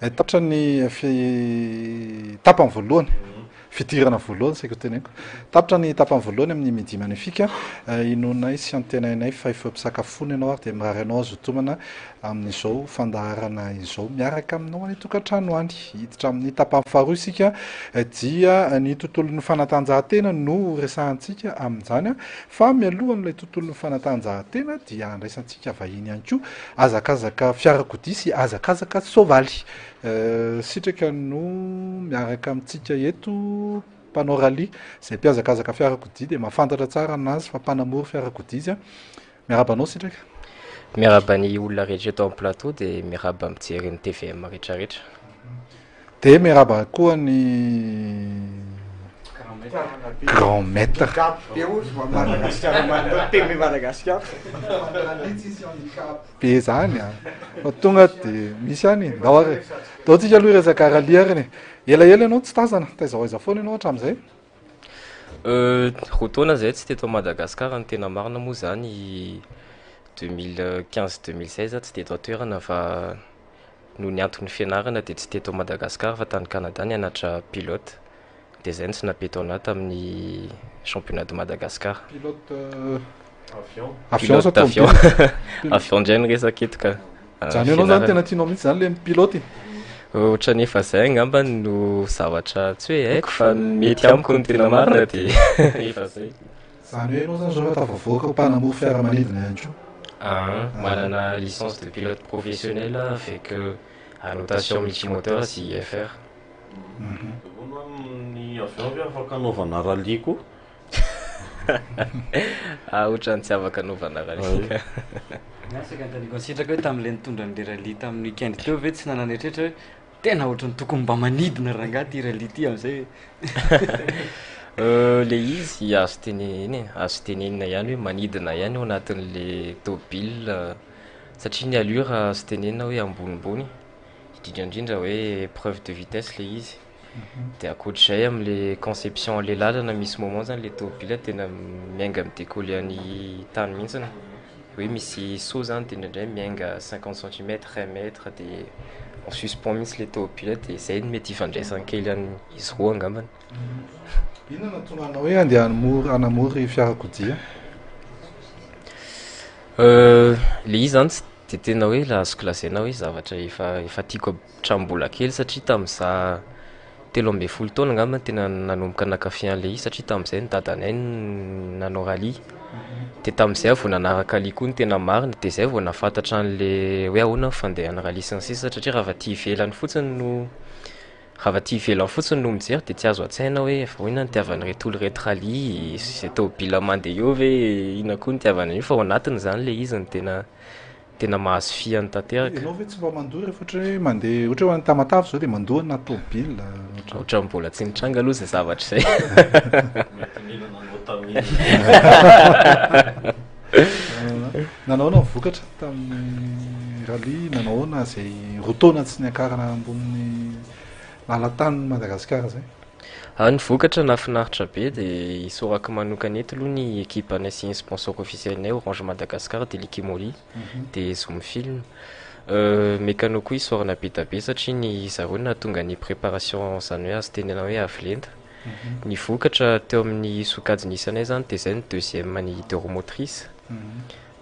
Tapitra ny tapany voalohany fitirana voalohany saiko teneniko. Tapitra ny tapany voalohany amin'ny midi magnifique inonay sy antenainay fa efa mpisakafoana ianao ary dia mirary anao azo tomana amin'izao fandaharana izao miaraka aminao any tokantrano any. Hiditra amin'ny tapany faharoa isika dia ny tontolon'ny fanatanjahantena no resahantsika amin'izany fa mialohan'ilay tontolon'ny fanatanjahantena dia andraisantsika vahiny ihany koa azakazaka fiarakodia sy azakazaka soavaly. Sitraka no miaraka amintsika eto mpanao rally izay mpiazakazaka fiarakodia dia mahafantatra tsara anazy fa mpanamory fiarakodia izy a. Miaraba anao sitraka. Miaraba ny olona rehetra eto amin'ny plateau dia miaraba mijery ny TVM rehetrarehetra. Dia miaraba koa ny grand maître. Be zany a fa tonga dia misy any ndao ary dao tsika aloha resaka rally ary ny elaela ianao tsy tazana taizahaiza foana ianao hatramin'izay. Roa taona zay tsy teto Madagasikara ny tena marina moa zany 2015-2016 tsy teto atoerana fa noho ny antony fianarana dia tsy teto Madagasikara fa tany Canada ny anatra pilote dia zay tsy napeto anahy tamin'ny championnat de Madagascar. Pilote avion avion ndray ny resaka eto ka zany ianao zany tena tianao mihitsy zany le pilote ohatra nefa zay angamba no zavatra tsy hoe haiko fa mety amiko ny tena marina dia efa zay. Zany hoe ianao zany zao tafavoaka mpanamory fiaramanidina ihany koa. Manana licence de pilote professionnel avec annotation multimoteur sy IFR. Ny avion ve afaka anaovana rally koa? Ohatra ny tsy afaka anaovana rally. Saka antaniko sitraka hoe tamin'ilay nitondra an'ilay rally tamin'ny weekend teo ve tsy nanana eritretra hoe tena ohatrany tokony mba manidina raha angaha ty rally ty amin'izay. Le izy azo tenenina ihany hoe manidina ihany ao anatin'le tômôbila satria ny allure azo tenenina hoe ambonimbony indrindra hoe épreuve de vitesse le izy. Dia akoatr'izay amin'le conception le lalana misy moment zany le tômôbila tena miainga midécoller ny tany mihitsy hoe misy saut zany dia indraindray miainga 50 cm 1 mètre dia en suspens mihitsy le tômôbila dia izay no mety ifandraisany kely izy roa angambany. Inona natonga anao hoe andeha hanamory fiarakodia? Le izy zany dia tena hoe la azoko lazaina hoe zavatra efa tiako hatramin'ny kely satria tamin'izaho 13 taona angamba tena nanomboka nankafy an'le izy satria tamin'izay ny dadanay nanao rally dia tamin'izay vao nanaraka rally koa ny tena marina dia izay vao nafantatra an'le hoe ahoana fandehana rally sy ny sisa satria raha tia ivelany fotsiny no mijery dia tsy azo an-tsaina hoe efa hoina ny tiavany reto olo reto rally izay tômôbila mandeha eo ve ina koa ny tiavany io fa ao anatiny zany le izy ny tena mahazo fiany tanteraka. Ianao ve tsy mba mandoa rehefa ohatra hoe mandeha ohatra hoe any Tamatave zao dia mandoa na tômôbila ohatra mbola tsy nitranga aloha izay zavatra izay. Nanao vokatra tamin'ny rally nanao na izay roa taona tsy niankarana ambonin'ny lalan-tanin'i Madagasikara zay. Ny vokatra nahafinaritra be dia isorako manokana eto aloha ny équipe-nay sy ny sponsor officiel-nay Orange Madagascar dia Likimoli dia Zoom Film. Mécano koa isorana be da be satria ny zareo nahatonga ny préparation zany hoe azo tenena hoe avolenta. Ny vokatra teo amin'ny sokajy nisanay zany dia zay ny deuxième ny deux motrice.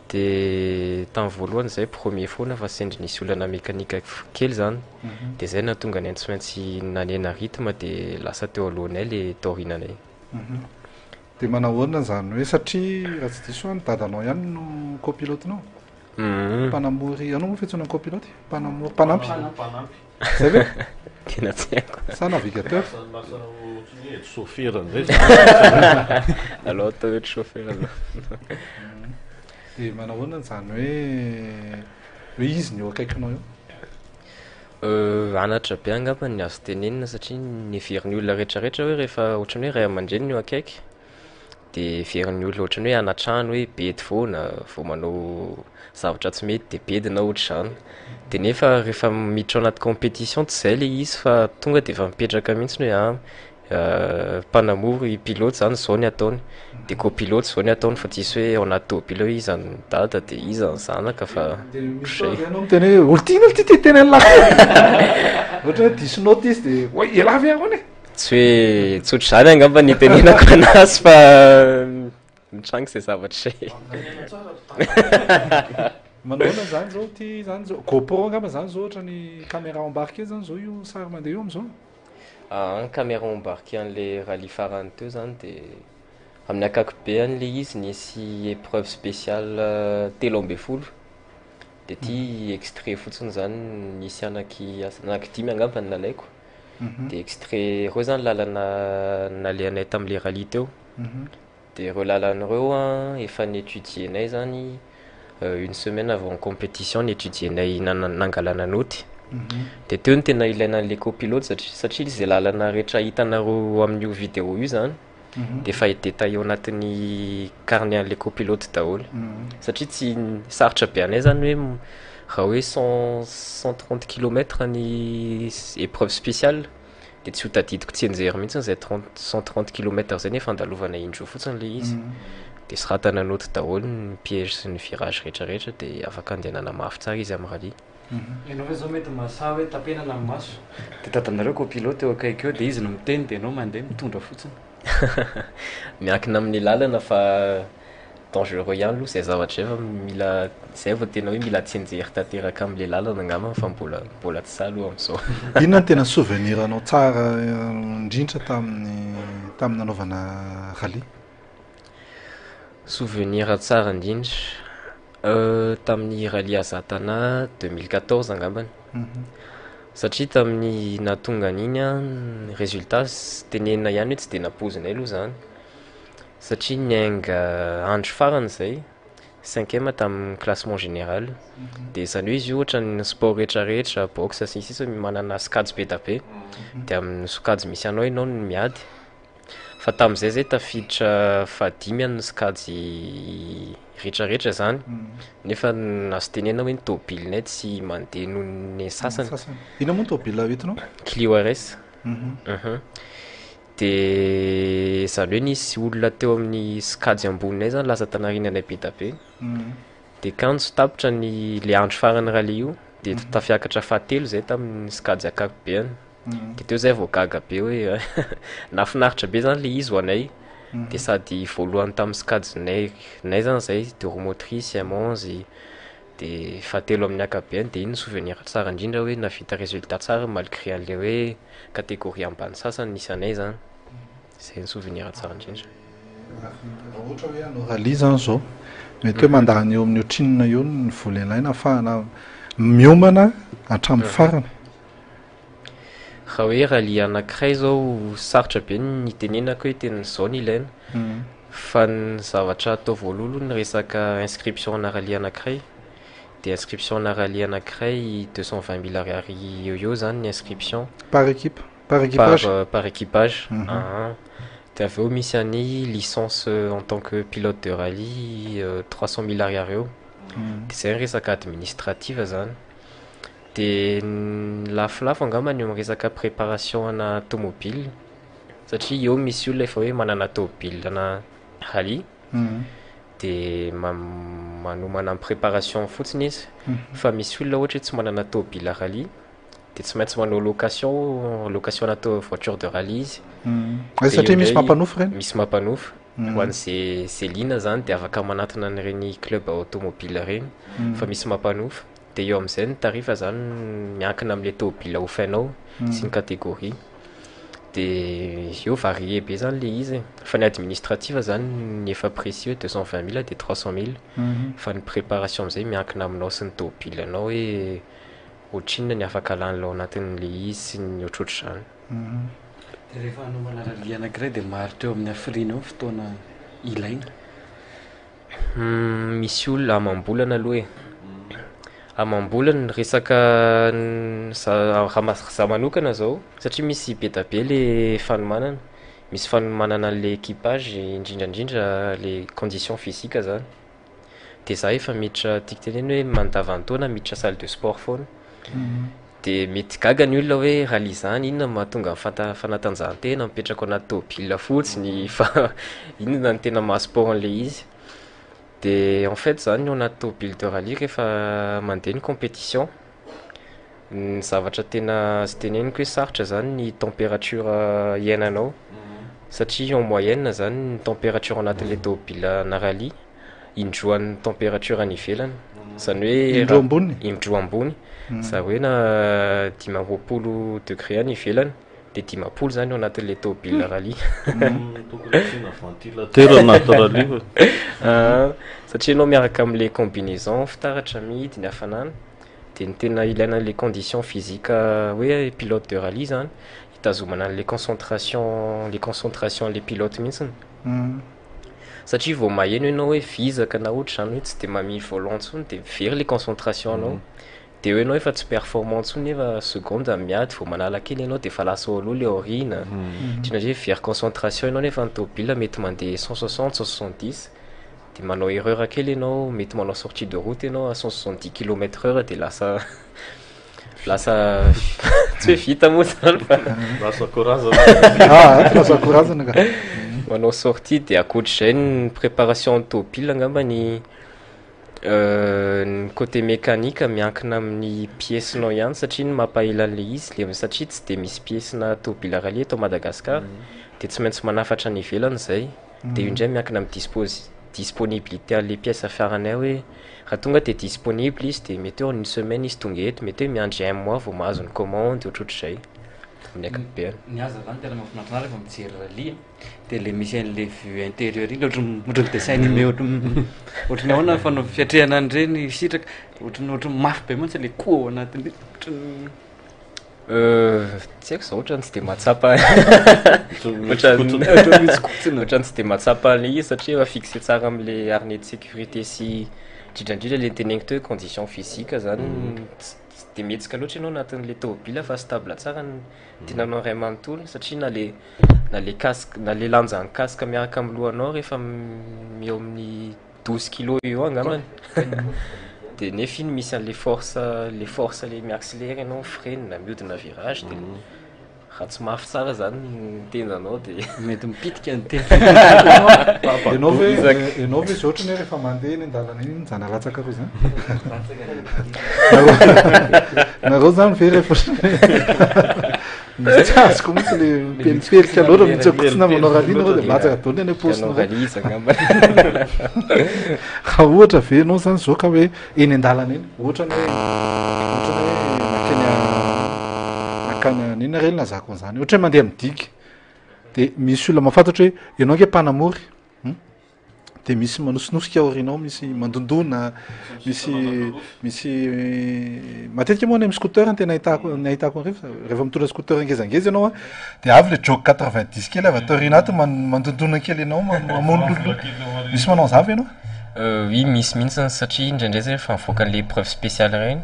Dia tamin'ny voalohany zay premier foana fa sendra nisy olana mekanika kely zany dia zay nahatonga ny tsy maintsy nanena rythme dia lasa teo alohanay le taorinanay. Dia manahoana zany hoe satria raha tsy diso ny dadanao ihany no copilotenao? Mpanamory anao moa fiantsoana copilote? Mpanampy? Zay ve? Tena tsy haiko. Sa navigateur? Chauffeur ndray alors atao hoe chauffeur aloha. Dia manahoana zany hoe izy ny eo akaikinao eo? Anatra be angamba ny azo tenenina satria ny heverin'ny olona rehetrarehetra hoe rehefa ohatrany hoe ray aman-dreny no akaiky dia heverin'ny olona ohatrany hoe anatrano hoe bedy foana vao manao zavatra tsy mety dia bedy na ohatr'izany dia nefa rehefa miditra ao anaty compétition tsy izay le izy fa tonga dia efa mipetraka mihitsy hoe mpanamory pilote zany zao ny ataony de copilote zao ny ataony fa tsisy hoe ao anaty tômôbily hoe iza ny dada de iza ny zanaka fa anao miteny hoe olo ty teny an'la ohatra hoe diso notice de oy elavy ahony tsy hoe tsotry zany angamba ny tenenako anazy fa mitranga zay zavatra zay manaona zany zao ty zany zao GoPro angamba zany zao ohatra ny caméra embarqué zany zao io sary mandeha io am'izao caméra embarqué an'le rallye farany teo zany de amin'ny akapobeany le izy nisy épreuve spéciale telo amby folo de ty extrait fotsiny zany nisy anaky dimy angamba ny nalaiko de extrait reo zany lalana nalehanay tam'le rallye teo de reo lalan'ireo efa niétudienay zany une semaine avant compétition niétudienay nangalana noty de teo ny tena ilaina an'le copilote satria zay lalana rehetra hitanareo amin'io vidéo io zany de efa détaillé ao anatin'ny carnet an'le copilote daholo satria tsy sarotra be anay zany hoe raha hoe 130 km ny épreuve spéciale de tsy ho tadidiko tsy enjery mihitsy zay 130 km zay nefa andalovana indroa fotsiny le izy de sy ratana noty daholo ny piège sy ny virage rehetrarehetra de afaka andehanana mafy tsara izy amin'ny rallye ianao hoe zao mety mahasaha hoe tapenana amin'ny maso de tatanareo copilote eo akaiky eo de izy no miteny de anao mandeha mitondra fotsiny miankina amin'ny lalana fa dangereux ihany aloha zay zavatra efa mila zay vao tena hoe mila tsenjery tanteraka amin'le lalana angamba fa mbola tsy sa aloha am'izao inona ny tena souvenir anao tsara indrindra tamin'ny nanaovana rallye souvenir tsara indrindra tamin'ny rallye Azatana 2014 angambany satria tamin'ny natonga an'iny résultat tenenina ihany hoe tsy de napozinay aloha zany satria niainga andro farany zay 5e tamin'ny classement général de zany hoe izy io ohatra ny sport rehetrarehetra boxe sisy manana skady be da be de amin'ny sokady misy anao ianao no miady fa tamin'izay zay tafiditra fadimy amin'ny skady rehetrarehetra zany nefa nazo tenena hoe ny tôbilinay tsy mandeha noho ny sasany ina moa ny tôbila hitinao Clio RS de zany hoe nisy olona teo amin'ny skady amboninay zany lasa tanarinanay be da be de kanjo tapitra le andro farany rallye io de tafiakatra fahatelo zay tamin'ny skady akapobeany de teo zay vao gaga be hoe nafinaritra be zany le izy ho anay de sady voalohany tamin'ny skadynay zany zay de roue motrice amonzy de fahatelo amin'ny akabeany de iny souvenir tsara indrindra hoe navita résultat tsara malgré an'le hoe catégorie ambany sasany nisy anay zany zay ny souvenir tsara indrindra ohatra hoe anao rallye zany zao mety hoe mandany eo amin'ny otrinina eo ny vola ilaina ahafahana miomana hatramin'ny farany raha hoe rallye anankiray zao sarotra be ny tenenako hoe tena zao ny ilaina fa ny zavatra atao voalohalo ny resaka inscription na rallye anankiray de inscription na rallye anankiray 220 000 ariary eo zany ny inscription par équipe par équipage par équipage de avy eo misy any licence en tant que pilote de rallye 300 000 ariary eo de zay ny resaka administrative zany de lafilafo angambany eo resaka préparation ana tomobile satria eo misy olona efa hoe manana tomobile na rallye de manomana amin'ny préparation fotsiny izy fa misy olona ohatra tsy manana tomobile rallye de tsy maintsy manao location na voiture de rallye izy satria misy mampanofo reny misy mampanofo ho an'zay Céline zany de afaka manatona an'ireny club automobile reny fa misy mampanofo de eo am'izay ny tarifa zany miankina amin'le tomobile ofainao sy ny catégorie de eo varie be zany le izy fa ny administrative zany ny efa précis hoe 220 000 de 300 000 fa ny préparation am'izay miankina aminao sy ny tomobile anao hoe ohatrinona ny afaka alan'lao anatin'le izy sy ny ohatrohatry zany de rehefa anaovana rallye anankiray de maharitra eo amin'ny hafiriana eo fotoana ilaina misy olona amam-bolana aloha amam-bolana resaka za manokana zao satria misy be da be le fanomanana misy fanomanana le équipage indrindrandrindra le conditions physiques zany de za efa miditra tiako teneny hoe mandavantaona miditra salle de sport foana de mety gaga ny olona hoe rally zany inona mahatonga fanatanjahantena mipetraka anaty tômobile fotsiny fa inona ny tena mahasport an'le izy de en fait zany ao anaty tômobile de rally rehefa mandeha ny compétition ny zavatra tena sy teneniko hoe sarotra zany ny température iainanao satria en moyenne zany ny température anatin'le tômobile na rally indroan'ny température any ivelany zany hoe indroa ambony zany hoe na 20 degré any ivelany de 10 zany ao anatin'le tômobile rally ventilateur anaty rally satria anao miaraka amin'le combinaison fitaratra mihidy ny hafanana de ny tena ilaina les conditions physiques hoe pilote de rally zany hitazomana les concentrations les pilotes mihitsiny satria vao maheno ianao hoe vizaka na ohatra zany hoe tsy de mamily volant ntsony de very les concentrations anao de hoe anao efa tsy performant ntsony nefa seconde miady vao manala kely ianao de fa lasa aloha le orina tsinatria very concentration ianao nefa ny tômobile mety mandeha 160 170 de manao erreur kely ianao mety manao sortie de route ianao à 170 km/h de lasa tsy hoe vita moa zany fa lasa korazana lasa korazana ka manao sortie de akoatr'izay ny préparation ny tômobile angambany ny côté mécanique miankina amin'ny piècenao ihany satria ny mampahila an'le izy le satria tsy de misy piècena tômobile rally eto Madagascar de tsy maintsy manafatra ny ivelany zay de io ndray miankina amin'ny disponibilité an'le pièce afiaranay hoe raha tonga de disponible izy de mety eo une semaine izy tonga eto mety hoe miandry 1 mois vao mahazo ny commande ohatrohatr'izay amin'ny ankapobeny ny aza zany tena mahafinaritra rehefa mijery rally de le misy an'le vue intérieur iny ohatran'ny dessin animé ohatran'ny ahoana fanao fiatrehana an'ireny sitraka ohatran'ny mafy be mantsy le koa ao anatin'le ohatran'ny tsy haiko zao ohatrany tsy de mahatsapa ohatrany tsy de mahatsapa an'le izy satria efa fixe tsara amin'le harnais de sécurité sy indrindrandrindra le teneniko teo hoe condition physique zany de mihetsika loatra ianao anatin'le tômobile fa stable tsara ny tenanao ray manontolo satria na le casque na le lanjan'ny casque miaraka amin'ny lohanao rehefa eo amin'ny 12 kilo eo angambany de nefa iny misy an'le force le miaccélére ianao freine na miodina virage de raha tsy mafy tsara zany tendanao de mety mipitika ny tena ianao ve zay ohatra ny rehefa mandeha ny andalana iny mijana latsaka koa zany nareo zany ve rehefa misy azoko mihitsy le pelipelika loatra mitsakotsina manao rally nareo de latsaka daoly any aposina rally angambany raha ohatra ve anao zany zao ka hoe eny andalana eny ohatra ny hoe makany nina rely na zako an'izany ohatra hoe mandeha midika de misy olona mahafantatra hoe ianao nge mpanamory de misy manosinosika aorinao misy mandondona misy matetika moa ny amin'ny scooter ny tena ahitako rehefa mitondra scooter ngezangeza ianao de avy le joke 90 kely avy atao aorina ato mandondona kely ianao mamono lolo misy manao an'izavy ianao oui misy mihitsy satria indraindray zay efa mivoaka an'le preuve spéciale reny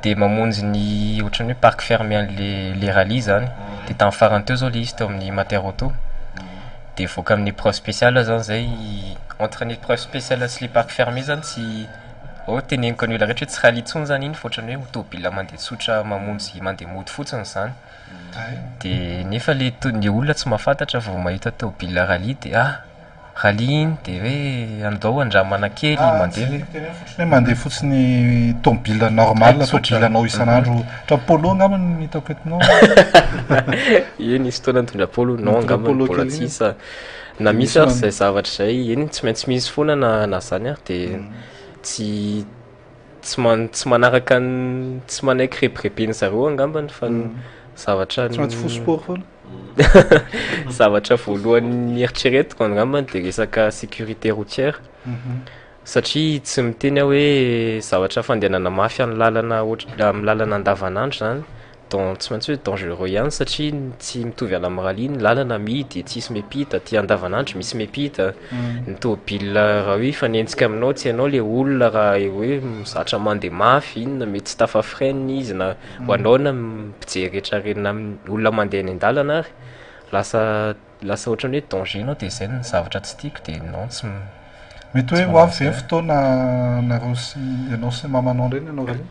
de mamonjy ny ohatrany hoe parc fermé an'le rally zany de tamin'ny farany teo zao le izy teo amin'ny Mater Auto de voaka amin'ny preuve spéciale zany zay entre ny preuve spéciale sy le parc fermé zany tsy teneniko ny olona rehetra hoe tsy rally intsony zany iny fa ohatrany hoe tômobile mandeha tsotra mamonjy mandeha mody fotsiny zany de nefa le olona tsy mahafantatra vao mahita tômobile rally de rally iny de hoe andao andramana kely mandeha hoe mandeha fotsiny tômobile normal tômobilenao isan'andro polo angambany mitako etinao eny isy fotoana nitondra polo non angambany mbola tsisa na misy ary zay zavatra zay eny tsy maintsy misy foana na zany ary de tsy manaraka tsy manaiky reprepeny zareo angambany fa zavatra tsy maintsy fo sport foana zavatra voalohan'ny eritreretiko angambany de resaka sécurité routière satria tsy miteny hoe zavatra fandehanana mafy amin'ny lalana andavanandro zany tsy maintsy hoe dangereux ihany satria tsy mitovy ala amin'ny rally ny lalana mihidy tsisy miampita ty andavanandro misy miampita ny tômobile raha hoe fanenjika aminao tsy ianao le olona raha hoe mizatra mandeha mafy inona mety tsy tafafrene izy na ho anao na mpijery rehetra renina olona mandeha ny an-dalana ary lasa ohatrany hoe danger ianao de zay ny zavatra tsy tiako de non tsy mety hoe ho avy ve fotoana nareo sy ianao sy mamanao reny ianao rally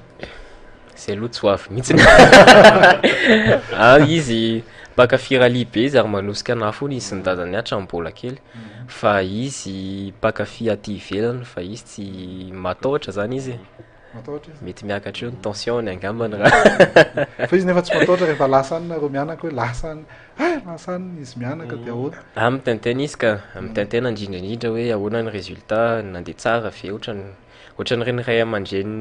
zay aloha tsy ho avy mihitsiny izy mpakafy ralia be izy ary manosika anahy foana izy sy ny dadany hatrany mbola kely fa izy mpakafy aty ivelany fa izy tsy matahotra zany izy matahotra izy mety miakatra eo ny tensiony angambany raha fa izy nefa tsy matahotra rehefa lasa any nareo mianaka hoe lasa any lasa any izy mianaka dia ahoana mitantena izy ka mitantena indrindrandrindra hoe ahoana ny résultat nandeha tsara ve ohatran'ny reny ray aman-dreny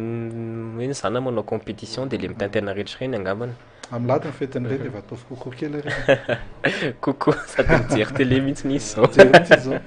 hoe ny zana manao compétition dia le mitantena rehetra reny angambany amin'ny lady ny fetiny reny efa ataovy kokoa kely reny kokoa sady mijery télé mihitsy nisy zao jery mihitsy izy zao